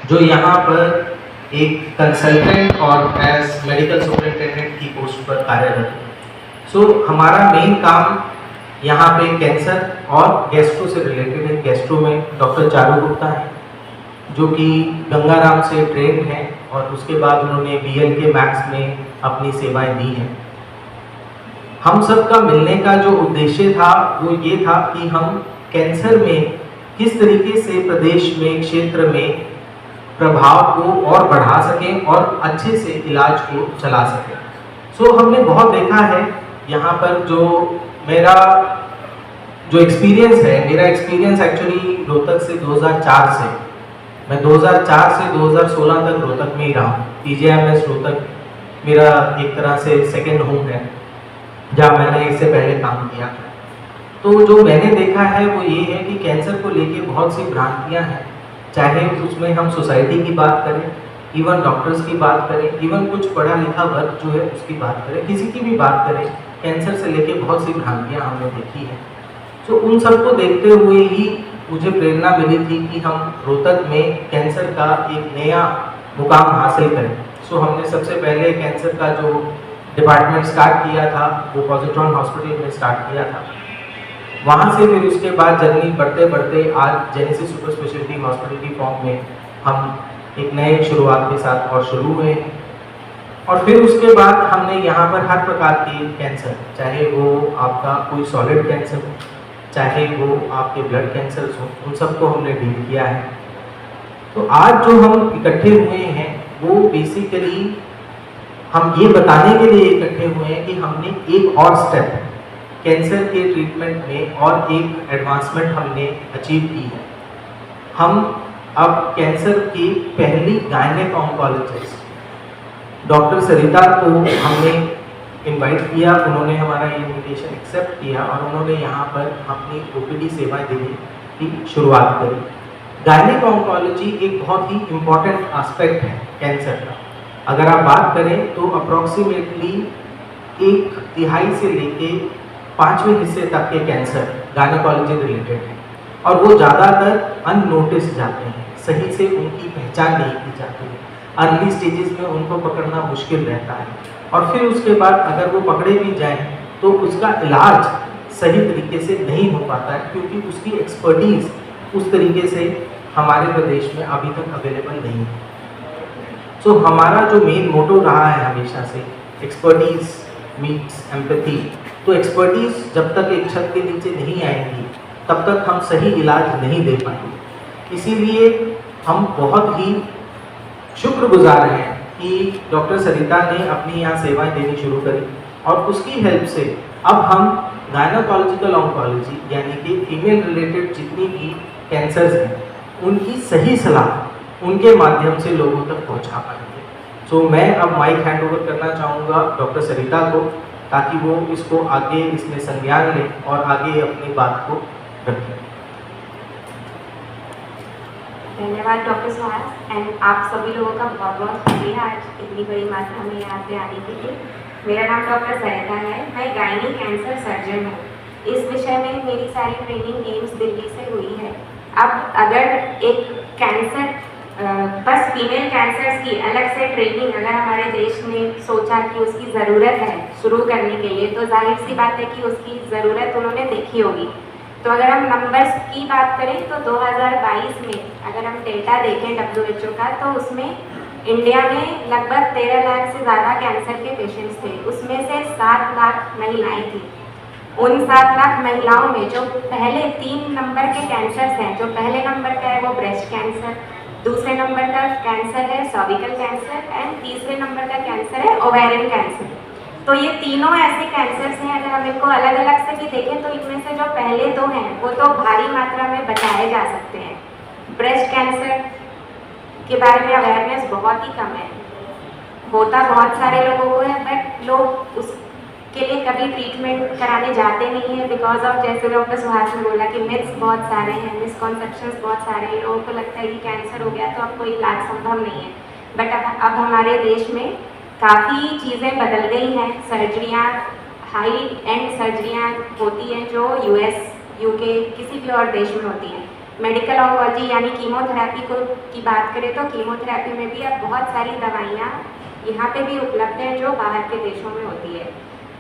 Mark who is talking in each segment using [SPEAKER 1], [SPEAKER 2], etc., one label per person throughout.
[SPEAKER 1] जो यहाँ पर एक कंसल्टेंट और एज मेडिकल सुपरिटेंडेंट की पोस्ट पर कार्यरत है। हमारा मेन काम यहाँ पे कैंसर और गैस्ट्रो से रिलेटेड है। गैस्ट्रो में डॉक्टर चारू गुप्ता हैं, जो कि गंगाराम से ट्रेंड हैं और उसके बाद उन्होंने BLK मैक्स में अपनी सेवाएं दी हैं। हम सब का मिलने का जो उद्देश्य था वो ये था कि हम कैंसर में किस तरीके से प्रदेश में, क्षेत्र में प्रभाव को और बढ़ा सकें और अच्छे से इलाज को चला सकें। हमने बहुत देखा है यहाँ पर मेरा एक्सपीरियंस एक्चुअली रोहतक से 2004 से, मैं 2004 से 2016 तक रोहतक में ही रहा हूँ। PGIMS रोहतक मेरा एक तरह से सेकेंड होम है, जहाँ मैंने इससे पहले काम किया। तो जो मैंने देखा है वो ये है कि कैंसर को लेके बहुत सी भ्रांतियाँ हैं, चाहे उसमें हम सोसाइटी की बात करें, इवन डॉक्टर्स की बात करें, इवन कुछ पढ़ा लिखा वर्ग जो है उसकी बात करें, किसी की भी बात करें, कैंसर से लेके बहुत सी भ्रांतियाँ हमने देखी हैं। उन सबको देखते हुए ही मुझे प्रेरणा मिली थी कि हम रोहतक में कैंसर का एक नया मुकाम हासिल करें। हमने सबसे पहले कैंसर का जो डिपार्टमेंट स्टार्ट किया था वो पॉजिट्रॉन हॉस्पिटल में स्टार्ट किया था। वहाँ से फिर उसके बाद जर्नी बढ़ते बढ़ते आज जेनेसिस सुपर स्पेशलिटी हॉस्पिटल की फॉर्म में हम एक नए शुरुआत के साथ और शुरू हुए हैं। और फिर उसके बाद हमने यहाँ पर हर प्रकार के कैंसर, चाहे वो आपका कोई सॉलिड कैंसर हो, चाहे वो आपके ब्लड कैंसर हो, उन सबको हमने डील किया है। तो आज जो हम इकट्ठे हुए हैं वो बेसिकली हम ये बताने के लिए इकट्ठे हुए हैं कि हमने एक और स्टेप कैंसर के ट्रीटमेंट में और एक एडवांसमेंट हमने अचीव की है। हम अब कैंसर की पहली गायनेक ऑन्कोलॉजिस्ट डॉक्टर सरिता को हमने इनवाइट किया। उन्होंने हमारा इनविटेशन एक्सेप्ट किया और उन्होंने यहाँ पर अपनी OPD सेवाएं देने की शुरुआत करी। गायनेक ऑन्कोलॉजी एक बहुत ही इम्पॉर्टेंट एस्पेक्ट है कैंसर का। अगर आप बात करें तो अप्रॉक्सीमेटली 1/3 से लेके 5वें हिस्से तक के कैंसर गायनेकोलॉजी रिलेटेड है और वो ज़्यादातर अननोटिस जाते हैं, सही से उनकी पहचान नहीं की जाती है। अर्ली स्टेजेस में उनको पकड़ना मुश्किल रहता है और फिर उसके बाद अगर वो पकड़े भी जाएं तो उसका इलाज सही तरीके से नहीं हो पाता है, क्योंकि उसकी एक्सपर्टीज़ उस तरीके से हमारे प्रदेश में अभी तक अवेलेबल नहीं है। हमारा जो मेन मोटो रहा है हमेशा से, एक्सपर्टीज़ मीट्स एम्पैथी। तो एक्सपर्टीज़ जब तक एक छत के नीचे नहीं आएंगी तब तक हम सही इलाज नहीं दे पाएंगे। इसीलिए हम बहुत ही शुक्रगुजार हैं कि डॉक्टर सरिता ने अपनी यहाँ सेवाएं देनी शुरू करी और उसकी हेल्प से अब हम गायनेकोलॉजिकल ऑन्कोलॉजी यानी कि फीमेल रिलेटेड जितनी भी कैंसर्स हैं उनकी सही सलाह उनके माध्यम से लोगों तक पहुँचा पाएंगे। मैं अब माइक हैंड ओवर करना चाहूँगा डॉक्टर सरिता को, ताकि वो इसको आगे इसमें संज्ञान लें और आगे अपनी बात को रखें।
[SPEAKER 2] धन्यवाद डॉक्टर सुहास एंड आप सभी लोगों का बहुत बहुत शुक्रिया आज इतनी बड़ी मात्रा में यहाँ पे आने के लिए। मेरा नाम डॉक्टर सरिता है, मैं गायनी कैंसर सर्जन हूँ। इस विषय में मेरी सारी ट्रेनिंग एम्स दिल्ली से हुई है। अब अगर एक कैंसर बस फीमेल कैंसर्स की अलग से ट्रेनिंग अगर हमारे देश ने सोचा कि उसकी ज़रूरत है शुरू करने के लिए, तो जाहिर सी बात है कि उसकी ज़रूरत उन्होंने देखी होगी। तो अगर हम नंबर्स की बात करें तो 2022 में अगर हम डेटा देखें WHO का, तो उसमें इंडिया में लगभग 13 लाख से ज़्यादा कैंसर के पेशेंट्स थे। उसमें से 7 लाख महिलाएं थी। उन 7 लाख महिलाओं में जो पहले 3 नंबर के कैंसर्स हैं, जो पहले नंबर का है वो ब्रेस्ट कैंसर, दूसरे नंबर का कैंसर है सर्विकल कैंसर एंड तीसरे नंबर का कैंसर है ओवेरियन कैंसर। तो ये तीनों ऐसे कैंसर्स हैं, अगर हम इनको अलग अलग से भी देखें तो इनमें से जो पहले 2 हैं वो तो भारी मात्रा में बचाए जा सकते हैं। ब्रेस्ट कैंसर के बारे में अवेयरनेस बहुत ही कम है, होता बहुत सारे लोगों को है बट लोग उसके लिए कभी ट्रीटमेंट कराने जाते नहीं हैं बिकॉज ऑफ, जैसे डॉक्टर सुहास ने बोला कि मिथ्स बहुत सारे हैं, मिसकॉन्सेप्शंस बहुत सारे हैं। लोगों को लगता है कि कैंसर हो गया तो अब कोई इलाज संभव नहीं है। बट अब हमारे देश में काफ़ी चीज़ें बदल गई हैं। सर्जरियाँ, हाई एंड सर्जरियाँ होती हैं जो US, UK किसी भी और देश में होती हैं। मेडिकल ऑन्कोलॉजी यानी कीमोथेरेपी को की बात करें तो कीमोथेरेपी में भी अब बहुत सारी दवाइयाँ यहाँ पे भी उपलब्ध हैं जो बाहर के देशों में होती है।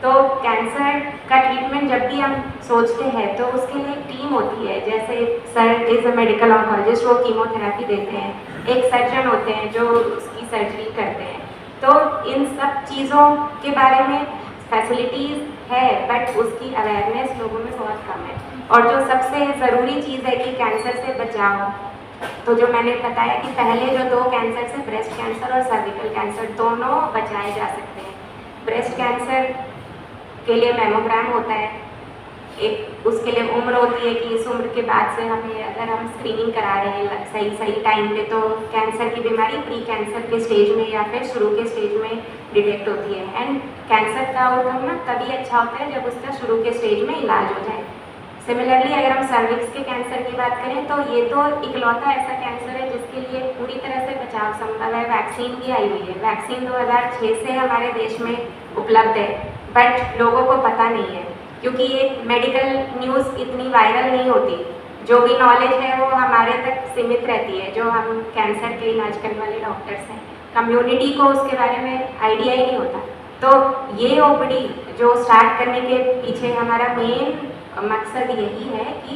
[SPEAKER 2] तो कैंसर का ट्रीटमेंट जब भी हम सोचते हैं तो उसके लिए एक टीम होती है, जैसे sir is a medical oncologist, वो कीमोथेरेपी देते हैं, एक सर्जन होते हैं जो उसकी सर्जरी करते हैं। तो इन सब चीज़ों के बारे में फैसिलिटीज़ है बट उसकी अवेयरनेस लोगों में बहुत कम है। और जो सबसे ज़रूरी चीज़ है कि कैंसर से बचाव, तो जो मैंने बताया कि पहले जो 2 कैंसर से ब्रेस्ट कैंसर और सर्विकल कैंसर दोनों बचाए जा सकते हैं। ब्रेस्ट कैंसर के लिए मैमोग्राम होता है, एक उसके लिए उम्र होती है कि इस उम्र के बाद से हमें अगर हम स्क्रीनिंग करा रहे हैं सही टाइम पे तो कैंसर की बीमारी प्री कैंसर के स्टेज में या फिर शुरू के स्टेज में डिटेक्ट होती है। एंड कैंसर का आउटकम ना तभी अच्छा होता है जब उसका शुरू के स्टेज में इलाज हो जाए। सिमिलरली अगर हम सर्विक्स के कैंसर की बात करें तो ये तो इकलौता ऐसा कैंसर है जिसके लिए पूरी तरह से बचाव संभव है, वैक्सीन भी आई हुई है। वैक्सीन 2006 से हमारे देश में उपलब्ध है बट लोगों को पता नहीं है क्योंकि ये मेडिकल न्यूज़ इतनी वायरल नहीं होती। जो भी नॉलेज है वो हमारे तक सीमित रहती है, जो हम कैंसर के इलाज करने वाले डॉक्टर्स हैं, कम्युनिटी को उसके बारे में आइडिया ही नहीं होता। तो ये ओपीडी जो स्टार्ट करने के पीछे हमारा मेन मकसद यही है कि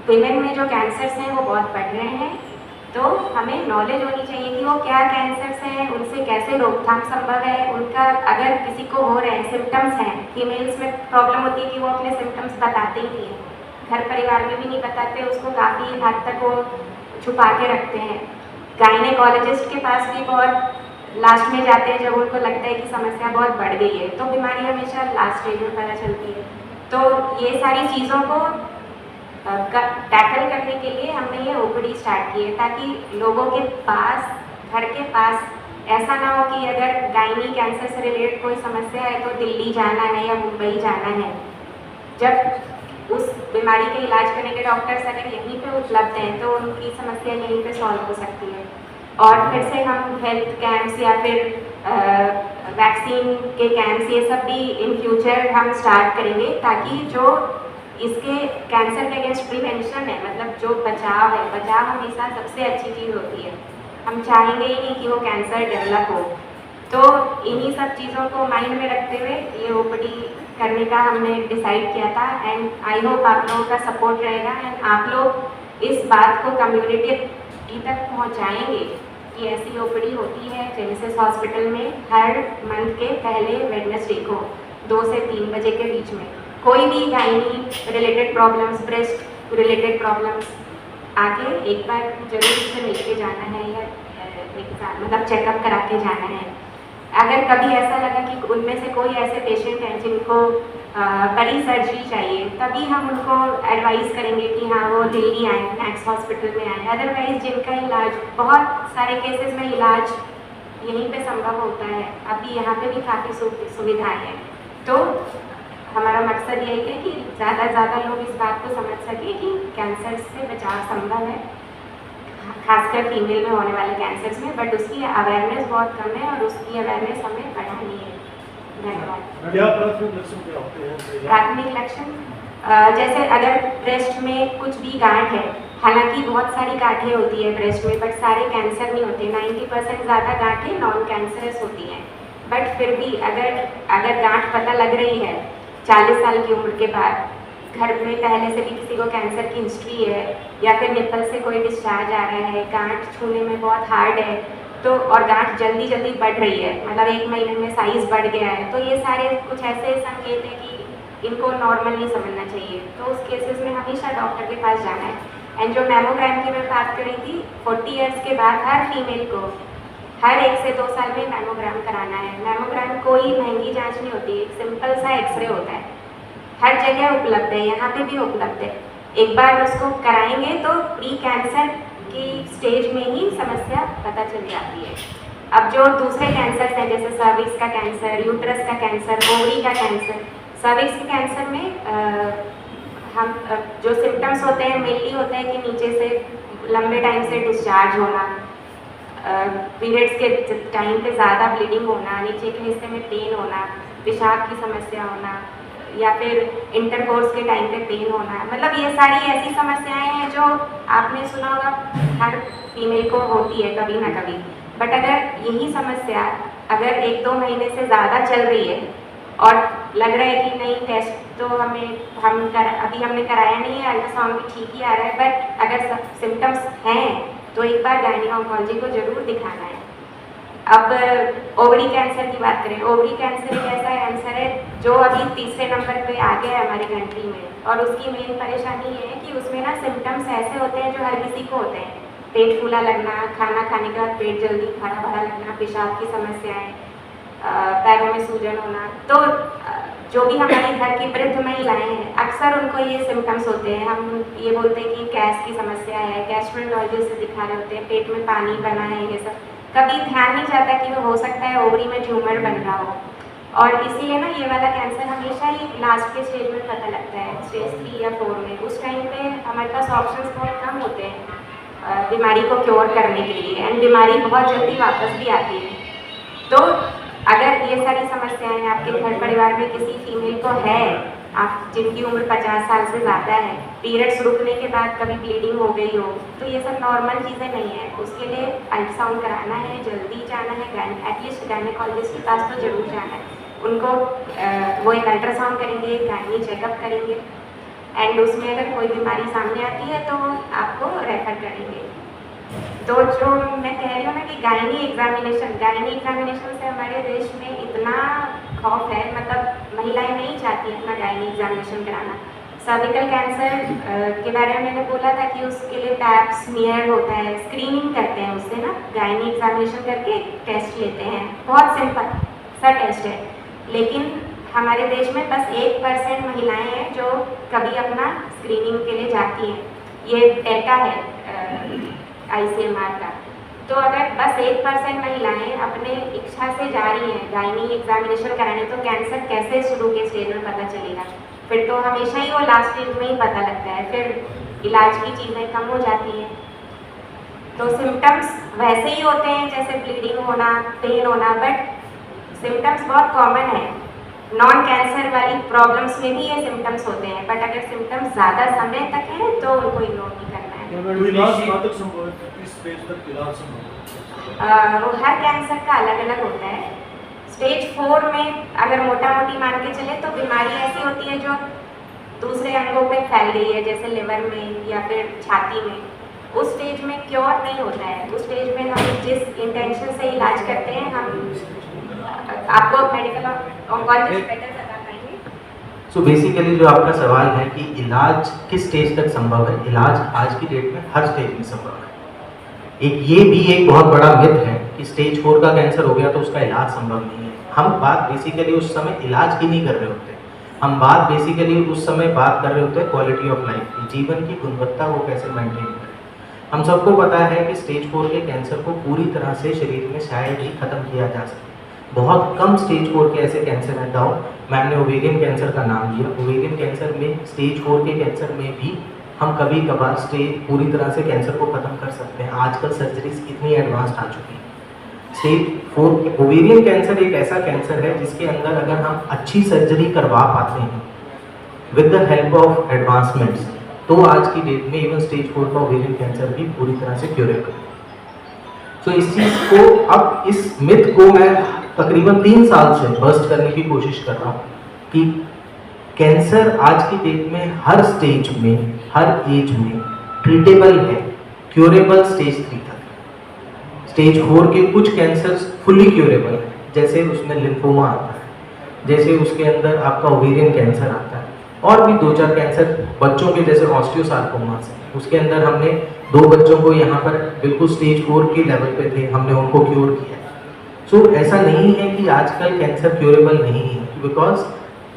[SPEAKER 2] विमेन में जो कैंसर्स हैं वो बहुत बढ़ रहे हैं, तो हमें नॉलेज होनी चाहिए कि वो क्या कैंसर्स हैं, उनसे कैसे रोकथाम संभव है, उनका अगर किसी को हो रहे हैं सिम्टम्स हैं। फीमेल्स में प्रॉब्लम होती है कि वो अपने सिम्टम्स बताते ही नहीं हैं, घर परिवार में भी नहीं बताते, उसको काफ़ी हद तक वो छुपा के रखते हैं। गायनेकोलॉजिस्ट के पास भी बहुत लास्ट में जाते हैं जब उनको लगता है कि समस्या बहुत बढ़ गई है, तो बीमारी हमेशा लास्ट स्टेज में पता चलती है। तो ये सारी चीज़ों को टैकल करने के लिए हमने ये ओपीडी स्टार्ट की है ताकि लोगों के पास, घर के पास ऐसा ना हो कि अगर गायनी कैंसर से रिलेटेड कोई समस्या है तो दिल्ली जाना है या मुंबई जाना है। जब उस बीमारी के इलाज करने के डॉक्टर्स अगर यहीं पे उपलब्ध हैं तो उनकी समस्या यहीं पे सॉल्व हो सकती है। और फिर से हम हेल्थ कैंप्स या फिर वैक्सीन के कैंप्स ये सब भी इन फ्यूचर हम स्टार्ट करेंगे ताकि जो इसके कैंसर के अगेंस्ट प्रिवेंशन है, मतलब जो बचाव है, बचाव हमेशा सबसे अच्छी चीज़ होती है। हम चाहेंगे ही नहीं कि वो कैंसर डेवलप हो। तो इन्हीं सब चीज़ों को माइंड में रखते हुए ये ओपीडी करने का हमने डिसाइड किया था एंड आई होप आप लोगों का सपोर्ट रहेगा एंड आप लोग इस बात को कम्युनिटी तक पहुँचाएँगे कि ऐसी ओपीडी होती है जेनेसिस हॉस्पिटल में हर मंथ के पहले वेडनेसडे को 2 से 3 बजे के बीच में। कोई भी gynae related problems, breast related problems आके एक बार जरूर उससे मिल के जाना है या मतलब चेकअप करा के जाना है। अगर कभी ऐसा लगा कि उनमें से कोई ऐसे पेशेंट हैं जिनको बड़ी सर्जरी चाहिए, तभी हम उनको एडवाइस करेंगे कि हाँ वो दिल्ली आए, मैक्स हॉस्पिटल में आए। अदरवाइज जिनका इलाज, बहुत सारे केसेस में इलाज यहीं पे संभव होता है, अभी यहाँ पे भी काफ़ी सुविधाएं हैं। तो हमारा मकसद यही है कि ज़्यादा से ज़्यादा लोग इस बात को समझ सकें कि कैंसर से बचाव संभव है, खासकर फीमेल में होने वाले कैंसर्स में, बट उसकी अवेयरनेस बहुत कम है और उसकी अवेयरनेस हमें बढ़ानी है। धन्यवाद।
[SPEAKER 3] क्या प्राथमिक लक्षण क्या होते हैं?
[SPEAKER 2] प्राथमिक लक्षण जैसे अगर ब्रेस्ट में कुछ भी गांठ है, हालांकि बहुत सारी गांठें होती है ब्रेस्ट में बट सारे कैंसर नहीं होते, 90% ज़्यादा गांठें नॉन कैंसरस होती हैं। बट फिर भी अगर गांठ पता लग रही है 40 साल की उम्र के बाद, घर में पहले से भी किसी को कैंसर की हिस्ट्री है या फिर निपल से कोई डिस्चार्ज आ रहा है, गांठ छूने में बहुत हार्ड है तो, और गांठ जल्दी जल्दी बढ़ रही है, मतलब 1 महीने में साइज़ बढ़ गया है, तो ये सारे कुछ ऐसे संकेत हैं कि इनको नॉर्मल नहीं समझना चाहिए। तो उस केसेस में हमेशा डॉक्टर के पास जाना है। एंड जो मैमोग्राम की मैं बात कर रही थी, 40 ईयर्स के बाद हर फीमेल को हर 1 से 2 साल में मैमोग्राम कराना है। मैमोग्राम कोई महंगी जांच नहीं होती, एक सिंपल सा एक्सरे होता है, हर जगह उपलब्ध है, यहाँ पे भी उपलब्ध है। एक बार उसको कराएंगे तो प्री कैंसर की स्टेज में ही समस्या पता चल जाती है। अब जो दूसरे कैंसर हैं जैसे सर्विक्स का कैंसर, यूट्रस का कैंसर, ओवरी का कैंसर, सर्विक्स के कैंसर में हम जो सिम्टम्स होते हैं मेनली होता है कि नीचे से लंबे टाइम से डिस्चार्ज होना, पीरियड्स के टाइम पे ज़्यादा ब्लीडिंग होना, नीचे के हिस्से में पेन होना, पेशाब की समस्या होना, या फिर इंटरकोर्स के टाइम पे पेन होना, मतलब ये सारी ऐसी समस्याएं हैं जो आपने सुना होगा हर फीमेल को होती है कभी ना कभी। बट अगर यही समस्या अगर 1-2 महीने से ज़्यादा चल रही है और लग रहा है कि नहीं टेस्ट तो अभी हमने कराया नहीं है, अल्ट्रासाउंड भी ठीक ही आ रहा है, बट अगर सिम्टम्स हैं तो एक बार गायनिक-ऑन्कोलॉजी को ज़रूर दिखाना है। अब ओवरी कैंसर की बात करें, ओवरी कैंसर एक ऐसा कैंसर है जो अभी तीसरे नंबर पे आ गया है हमारी कंट्री में, और उसकी मेन परेशानी ये है कि उसमें ना सिम्टम्स ऐसे होते हैं जो हर किसी को होते हैं। पेट फूला लगना, खाना खाने के बाद पेट जल्दी भरा भरा लगना, पेशाब की समस्याएं, पैरों में सूजन होना। तो जो भी हमारे घर की वृद्ध महिलाएं हैं अक्सर उनको ये सिम्टम्स होते हैं। हम ये बोलते हैं कि गैस की समस्या है, गैस्ट्रोएंटरोलॉजिस्ट से दिखा रहे होते हैं, पेट में पानी बना है, ये सब कभी ध्यान नहीं जाता कि वो हो सकता है ओवरी में ट्यूमर बन रहा हो। और इसीलिए ना ये वाला कैंसर हमेशा ही लास्ट के स्टेज में पता लगता है, स्टेज 3 या 4 में। उस टाइम पे हमारे पास ऑप्शंस बहुत कम होते हैं बीमारी को क्योर करने के लिए, एंड बीमारी बहुत जल्दी वापस भी आती है। तो अगर ये सारी समस्याएं आपके घर परिवार में किसी फीमेल को है, आप जिनकी उम्र 50 साल से ज़्यादा है, पीरियड्स रुकने के बाद कभी ब्लीडिंग हो गई हो, तो ये सब नॉर्मल चीज़ें नहीं है। उसके लिए अल्ट्रासाउंड कराना है, जल्दी जाना है, एटलीस्ट गायनेकोलॉजिस्ट के पास तो जरूर जाना है। उनको वो एक अल्ट्रासाउंड करेंगे, गायनी चेकअप करेंगे, एंड उसमें अगर कोई बीमारी सामने आती है तो आपको रेफर करेंगे। तो जो मैं कह रही हूँ ना कि गायनी एग्जामिनेशन से हमारे देश में इतना खौफ है, मतलब महिलाएं नहीं चाहती अपना गायनी एग्जामिनेशन कराना। सर्विकल कैंसर के बारे में मैंने बोला था कि उसके लिए पैप स्मीयर होता है, स्क्रीनिंग करते हैं उससे ना, गायनी एग्जामिनेशन करके टेस्ट लेते हैं, बहुत सिंपल सा टेस्ट है। लेकिन हमारे देश में बस 1% महिलाएं हैं जो कभी अपना स्क्रीनिंग के लिए जाती हैं। ये डेटा है ICMR का। तो अगर बस 1% महिलाएं अपने इच्छा से जा रही हैं गायनी एग्जामिनेशन कराने, तो कैंसर कैसे शुरू के स्टेज में पता चलेगा? फिर तो हमेशा ही वो लास्ट स्टेज में ही पता लगता है, फिर इलाज की चीज़ें कम हो जाती हैं। तो सिम्टम्स वैसे ही होते हैं जैसे ब्लीडिंग होना, पेन होना, बट सिम्टम्स बहुत कॉमन है। नॉन कैंसर वाली प्रॉब्लम्स में भी ये सिम्टम्स होते हैं, बट अगर सिम्टम्स ज़्यादा समय तक हैं तो उनको इग्नोर नहीं करना है।
[SPEAKER 3] तो इलाज कहाँ तक संभव है? किस स्टेज तक इलाज संभव है?
[SPEAKER 2] वो हर कैंसर का अलग अलग होता है। स्टेज 4 में अगर मोटा मोटी मान के चले तो बीमारी ऐसी होती है जो दूसरे अंगों पे फैल गई है, जैसे लिवर में या फिर छाती में। उस स्टेज में क्योर नहीं होता है। उस स्टेज में हम जिस इंटेंशन से इलाज करते हैं, हम आपको मेडिकल ऑन्कोलॉजिस्ट बेटर बता पाएंगे।
[SPEAKER 1] सो बेसिकली जो आपका सवाल है कि इलाज किस स्टेज तक संभव है, इलाज आज की डेट में हर स्टेज में संभव है। ये भी एक बहुत बड़ा मिथ है कि स्टेज 4 का कैंसर हो गया तो उसका इलाज संभव नहीं है। हम बात बेसिकली उस समय इलाज की नहीं कर रहे होते, हम बात बेसिकली उस समय बात कर रहे होते हैं क्वालिटी ऑफ लाइफ की, जीवन की गुणवत्ता को कैसे मेंटेन करें। हम सबको पता है कि स्टेज 4 के कैंसर को पूरी तरह से शरीर में शायद ही खत्म किया जा सके। बहुत कम स्टेज 4 के ऐसे कैंसर हैं। दाओ मैम ने ओवेरियन कैंसर का नाम लिया, ओवेरियन कैंसर में स्टेज 4 के कैंसर में भी हम कभी कभार स्टेज पूरी तरह से कैंसर को ख़त्म कर सकते हैं। आजकल सर्जरीज इतनी एडवांस्ड आ चुकी हैं। स्टेज 4 ओवेरियन कैंसर एक ऐसा कैंसर है जिसके अंदर अगर हम अच्छी सर्जरी करवा पाते हैं with the help of advancements, तो आज की डेट में इवन स्टेज 4 का ओवेरियन कैंसर भी पूरी तरह से क्यूरेबल है। सो इस चीज़ को, अब इस मिथ को मैं तकरीबन 3 साल से बस्ट करने की कोशिश कर रहा हूँ कि कैंसर आज की डेट में हर स्टेज में, हर एज में ट्रीटेबल है, क्यूरेबल स्टेज 3 तक। स्टेज 4 के कुछ कैंसर्स फुली क्यूरेबल है, जैसे उसमें लिम्फोमा आता है, जैसे उसके अंदर आपका ओवेरियन कैंसर आता है, और भी 2-4 कैंसर बच्चों के जैसे ऑस्टियोसार्कोमास है। उसके अंदर हमने 2 बच्चों को यहाँ पर बिल्कुल स्टेज 4 के लेवल पे थे, हमने उनको क्योर किया। सो ऐसा नहीं है कि आजकल कैंसर क्यूरेबल नहीं है, बिकॉज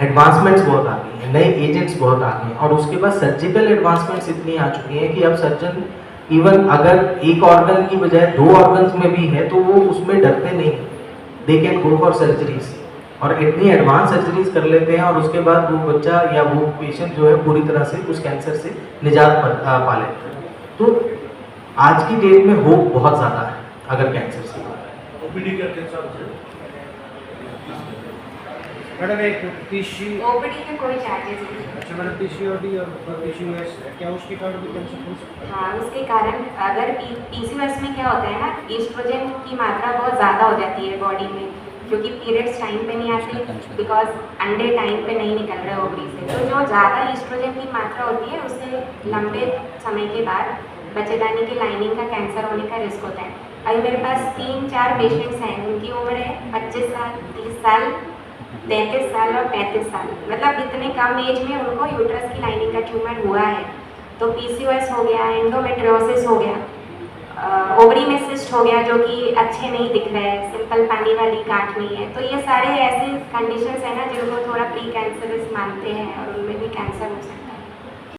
[SPEAKER 1] एडवांसमेंट्स बहुत आ गई हैं, नए एजेंट्स बहुत आ गए हैं, और उसके बाद सर्जिकल एडवांसमेंट्स इतनी आ चुकी हैं कि अब सर्जन इवन अगर एक ऑर्गन की बजाय 2 ऑर्गन्स में भी है तो वो उसमें डरते नहीं, they can go for surgeries, और इतनी एडवांस सर्जरीज कर लेते हैं, और उसके बाद वो बच्चा या वो पेशेंट जो है पूरी तरह से उस कैंसर से निजात पा लेते हैं। तो आज की डेट में होप बहुत ज़्यादा है अगर कैंसर से।
[SPEAKER 3] ओपीडी का कैंसर मैडम एक पीसी
[SPEAKER 2] ओपीडी के कोई चार्जेस नहीं।
[SPEAKER 3] अच्छा मैडम पीसीओडी और पीसीओएस क्या उसके कारण भी कैंसर हो सकता है?
[SPEAKER 2] हाँ, उसके कारण अगर पीसीओएस में क्या होता है ना, ईस्ट्रोजन की मात्रा बहुत ज़्यादा हो जाती है बॉडी में, क्योंकि पीरियड्स टाइम पे नहीं आते, बिकॉज अंडे टाइम पे नहीं निकल रहे ओवरी से। तो जो ज़्यादा ईस्ट्रोजन की मात्रा होती है उससे लंबे समय के बाद बच्चेदानी की लाइनिंग का कैंसर होने का रिस्क होता है। अभी मेरे पास 3-4 पेशेंट्स हैं, उनकी उम्र है 25 साल, 30 साल, 33 साल और 35 साल। मतलब इतने कम एज में उनको यूट्रस की लाइनिंग का ट्यूमर हुआ है। तो पीसीओएस हो गया, एंडोमेट्रियोसिस हो गया, ओवरी में सिस्ट हो गया जो कि अच्छे नहीं दिख रहे हैं, सिंपल पानी वाली गांठ नहीं है। तो ये सारे ऐसे कंडीशंस हैं ना जिनको थोड़ा प्री कैंसरस मानते हैं और उनमें भी कैंसर हो सकता है।